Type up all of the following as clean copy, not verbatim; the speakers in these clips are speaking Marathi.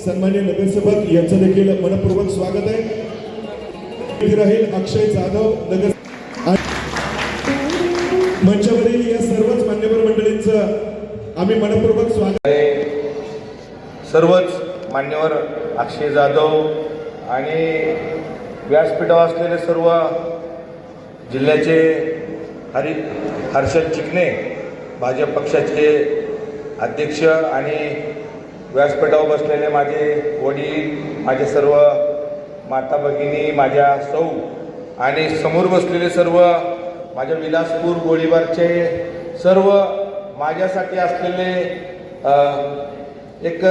सन्मान्य नगरसेवक यांचं देखील मनपूर्वक स्वागत आहे। राहील अक्षय जाधव नगर मंचावरील या सर्वच मान्यवर मंडळींचं आम्ही मनपूर्वक स्वागत आहे। सर्वच मान्यवर अक्षय जाधव आणि व्यासपीठावर असलेले सर्व जिल्ह्याचे हर्षद चिकणे भाजप पक्षाचे अध्यक्ष आणि व्यासपीठावर बसलेले माझे वडील, माझे सर्व माता भगिनी, माझ्या सौ आणि समोर बसलेले सर्व माझ्या विलासपूर गोळीबारचे सर्व माझ्यासाठी असलेले एक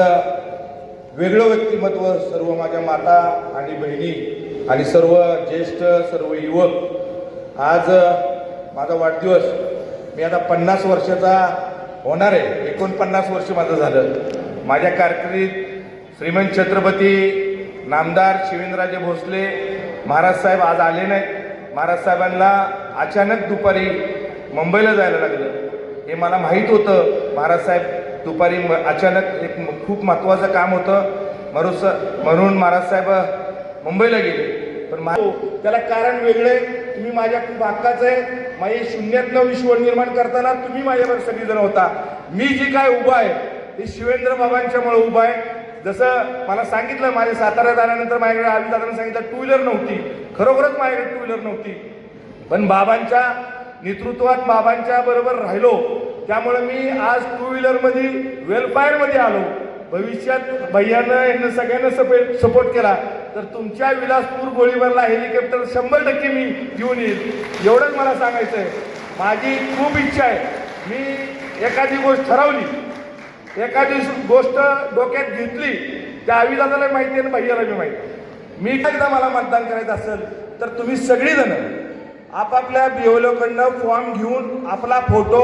वेगळं व्यक्तिमत्व, सर्व माझ्या माता आणि बहिणी आणि सर्व ज्येष्ठ सर्व युवक, आज माझा वाढदिवस, मी आता 50 वर्षाचा होणार आहे। 49 वर्ष माझं झालं। माझ्या कारकिर्दीत श्रीमंत छत्रपती नामदार शिवेंद्रराजे भोसले महाराज साहेब आज आले नाहीत। महाराज साहेबांना अचानक दुपारी मुंबईला जायला लागलं, हे मला माहीत होतं। महाराज साहेब दुपारी अचानक एक खूप महत्त्वाचं काम होतं म्हणून महाराज साहेब मुंबईला गेले। पण त्याला कारण वेगळे, तुम्ही माझ्या खूप हक्काचं आहे। माझे शून्यातनं विश्व निर्माण करताना तुम्ही माझ्यावर सगळीजण होता। मी जी काय उभा आहे ते शिवेंद्र बाबांच्यामुळे उभा आहे। जसं मला सांगितलं, माझ्या साताऱ्यात आल्यानंतर माझ्याकडे आविदादांना सांगितलं टू व्हीलर नव्हती, खरोखरच माझ्याकडे टू व्हीलर नव्हती, पण बाबांच्या नेतृत्वात बाबांच्या बरोबर राहिलो, त्यामुळे मी आज टू व्हीलरमध्ये वेलफेअरमध्ये आलो। भविष्यात भैयानं यांना सगळ्यांना सपोर्ट केला तर तुमच्या विलासपूर गोळीबारला हेलिकॉप्टर 100% मी घेऊन येईल, एवढंच मला सांगायचं आहे। माझी खूप इच्छा आहे, मी एखादी गोष्ट ठरवली, एखादी गोष्ट डोक्यात घेतली, त्या आविदादाला माहिती आहे आणि भैयाला मी माहिती। मी एकदा मला मतदान करायचं असेल तर तुम्ही सगळीजण आपापल्या बिओलोकडनं फॉर्म घेऊन आपला फोटो,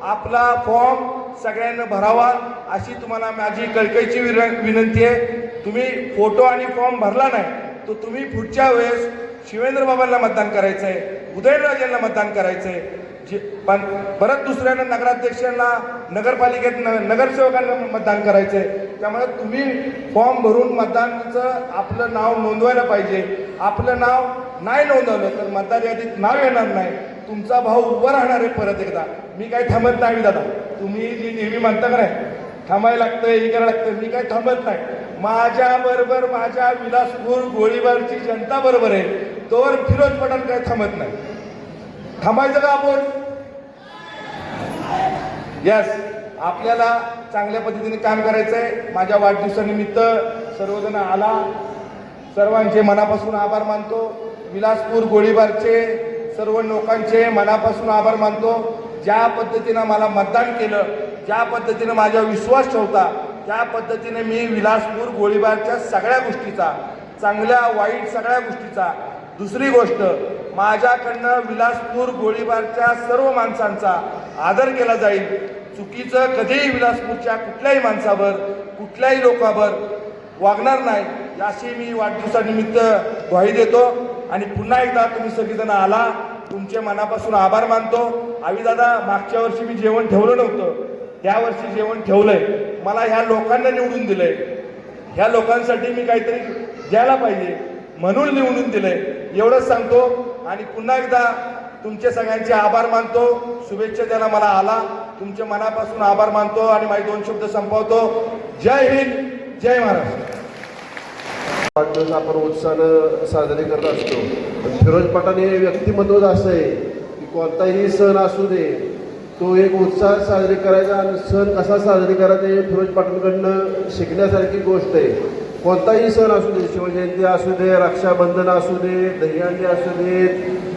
आपला फॉर्म सगळ्यांना भरावा, अशी तुम्हाला माझी कळकळीची विनंती आहे। तुम्ही फोटो आणि फॉर्म भरला नाही तर तुम्ही पुढच्या वेळेस शिवेंद्र बाबांना मतदान करायचं आहे, उदयनराजेंना मतदान करायचं आहे, पण परत दुसऱ्यांना नगराध्यक्षांना, नगरपालिकेत नगरसेवकांना मतदान करायचं आहे। त्यामुळे तुम्ही फॉर्म भरून मतदानाचं आपलं नाव नोंदवायला पाहिजे। आपलं नाव नाही नोंदवलं तर मतदार यादीत नाव येणार नाही, तुमचा भाऊ उभं राहणार आहे परत एकदा। मी काही थांबत नाही दादा, तुम्ही जी नेहमी म्हणता का नाही थांबायला लागतं, हे करायला लागतं, मी काही थांबत नाही। माझ्याबरोबर माझ्या विलासपूर गोळीबारची जनता बरोबर आहे, तोवर फिरोज पठाण काही थांबत नाही। थांबायचं का आपण? यस, आपल्याला चांगल्या पद्धतीने काम करायचं आहे। माझ्या वाढदिवसानिमित्त सर्वजण आला, सर्वांचे मनापासून आभार मानतो। विलासपूर गोळीबारचे सर्व लोकांचे मनापासून आभार मानतो। ज्या पद्धतीनं मला मतदान केलं, ज्या पद्धतीनं माझ्यावर विश्वास ठेवता, त्या पद्धतीने मी विलासपूर गोळीबारच्या सगळ्या गोष्टीचा, चांगल्या वाईट सगळ्या गोष्टीचा, दुसरी गोष्ट माझ्याकडनं विलासपूर गोळीबारच्या सर्व माणसांचा आदर केला जाईल। चुकीचं कधीही विलासपूरच्या कुठल्याही माणसावर, कुठल्याही लोकांवर वागणार नाही, याची मी वाढदिवसानिमित्त ग्वाही देतो। आणि पुन्हा एकदा तुम्ही सगळेजण आला, तुमचे मनापासून आभार मानतो। आविदादा, मागच्या वर्षी मी जेवण ठेवलं नव्हतं, त्या वर्षी जेवण ठेवलंय। मला ह्या लोकांना निवडून दिलंय, ह्या लोकांसाठी मी काहीतरी द्यायला पाहिजे म्हणून निवडून दिलंय, एवढंच सांगतो। आणि पुन्हा एकदा तुमचे सगळ्यांचे आभार मानतो। शुभेच्छा द्यायला मला आला, तुमचे मनापासून आभार मानतो आणि माझे 2 शब्द संपवतो। जय हिंद, जय महाराष्ट्र। वाढदिवस आपण उत्साहानं साजरे करत असतो, पण फिरोज पठाण हे व्यक्तिमत्वच असं आहे की कोणताही सण असू दे तो एक उत्साहात साजरी करायचा, आणि सण कसा साजरी करायचा हे फिरोज पठाणकडनं शिकण्यासारखी गोष्ट आहे। कोणताही सण असू दे, शिवजयंती असू दे, रक्षाबंधन असू दे, दहीहंडी असू दे,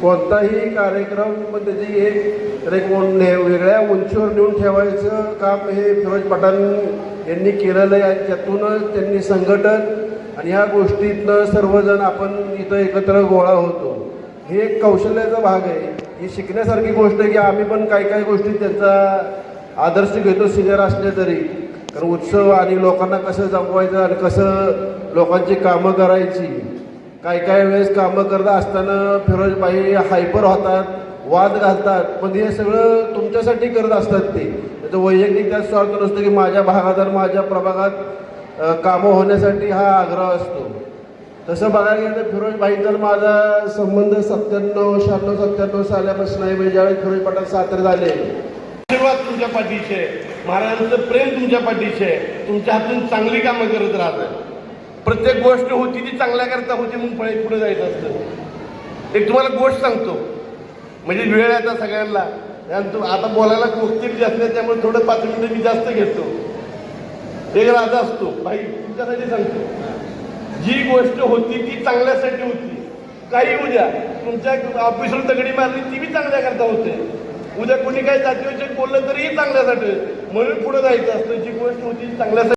कोणताही कार्यक्रम पण त्याची एक वेगळ्या उंचीवर नेऊन ठेवायचं काम हे फिरोज पठाण यांनी केलेलं आहे। आणि त्यातूनच त्यांनी संघटन आणि ह्या गोष्टीतनं सर्वजण आपण इथं एकत्र गोळा होतो, हे एक कौशल्याचा भाग आहे। ही शिकण्यासारखी गोष्ट आहे की आम्ही पण काही गोष्टी त्यांचा आदर्श घेतो सिनियर असले तरी, कारण उत्सव आणि लोकांना कसं जमवायचं आणि कसं लोकांची कामं करायची। काही वेळेस कामं करत असताना फिरोजबाई हायपर होतात, वाद घालतात, पण हे सगळं तुमच्यासाठी करत असतात। ते त्याचं वैयक्तिक त्यात स्वार्थ नसतं की माझ्या भागात आणि माझ्या प्रभागात कामं होण्यासाठी हा आग्रह असतो. तसं बघायला गेलं तर फिरोज भाईंचा माझा संबंध 97 सालापासून आहे. म्हणजे ज्यावेळी फिरोज पाटील सातारा झाले, आशीर्वाद तुमच्या पाठीशी आहे, महाराजांचं प्रेम तुमच्या पाठीशी आहे, तुमच्या हातून चांगली कामं करत राहतात. प्रत्येक गोष्ट होती ती चांगल्याकरता होती म्हणून पुढे जायचं असतं. एक तुम्हाला गोष्ट सांगतो, म्हणजे वेळ आहे आता सगळ्यांना, आता बोलायला वक्तव्य जास्त नाही, त्यामुळे थोडं 5 मिनिटं मी जास्त घेतो. एक राजा असतो भाई, तुमच्यासाठी सांगतो, जी गोष्ट होती ती चांगल्यासाठी होती. काही उद्या तुमच्या ऑफिसवर दगडी मारली ती बी चांगल्याकरता होते. उद्या कोणी काही जातीविषयक बोललं तरीही चांगल्यासाठी, म्हणून पुढे जायचं असतं. जी गोष्ट होती ती चांगल्यासाठी